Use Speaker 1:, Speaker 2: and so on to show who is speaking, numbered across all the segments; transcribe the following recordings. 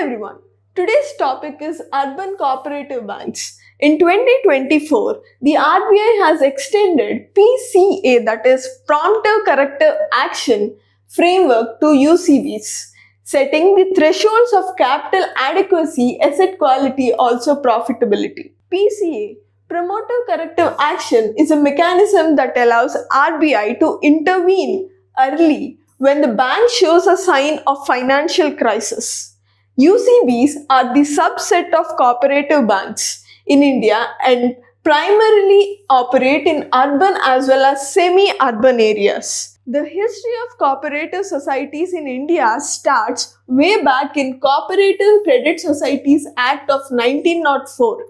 Speaker 1: everyone. Today's topic is urban cooperative banks. In 2024, the RBI has extended PCA, that is Promptive Corrective Action framework, to UCBs, setting the thresholds of capital adequacy, asset quality, also profitability. PCA, Promotive Corrective Action, is a mechanism that allows RBI to intervene early when the bank shows a sign of financial crisis. UCBs are the subset of cooperative banks in India and primarily operate in urban as well as semi-urban areas. The history of cooperative societies in India starts way back in Cooperative Credit Societies Act of 1904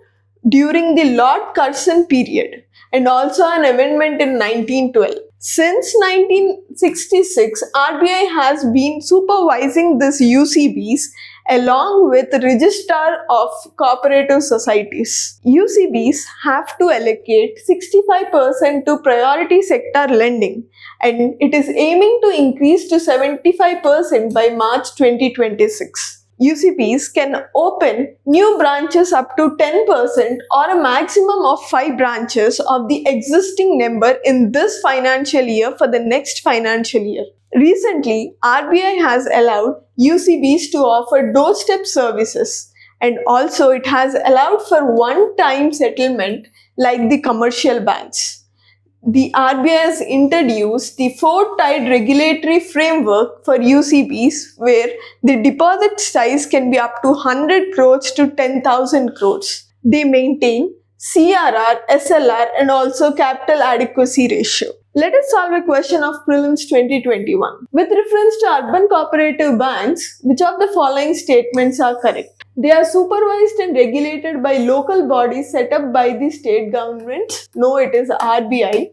Speaker 1: during the Lord Curzon period and also an amendment in 1912. Since 1966, RBI has been supervising these UCBs along with Registrar of Cooperative Societies. UCBs have to allocate 65% to priority sector lending, and it is aiming to increase to 75% by March 2026. UCBs can open new branches up to 10% or a maximum of 5 branches of the existing number in this financial year for the next financial year. Recently, RBI has allowed UCBs to offer doorstep services, and also it has allowed for one-time settlement like the commercial banks. The RBI has introduced the four-tied regulatory framework for UCBs where the deposit size can be up to 100 crores to 10,000 crores. They maintain CRR, SLR and also capital adequacy ratio. Let us solve a question of Prelims 2021. With reference to urban cooperative banks, which of the following statements are correct? They are supervised and regulated by local bodies set up by the state government. No, it is RBI.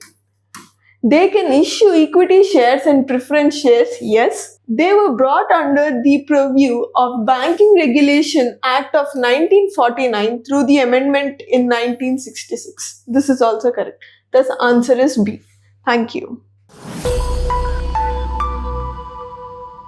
Speaker 1: They can issue equity shares and preference shares. Yes. They were brought under the purview of Banking Regulation Act of 1949 through the amendment in 1966. This is also correct. Thus, answer is B. Thank you.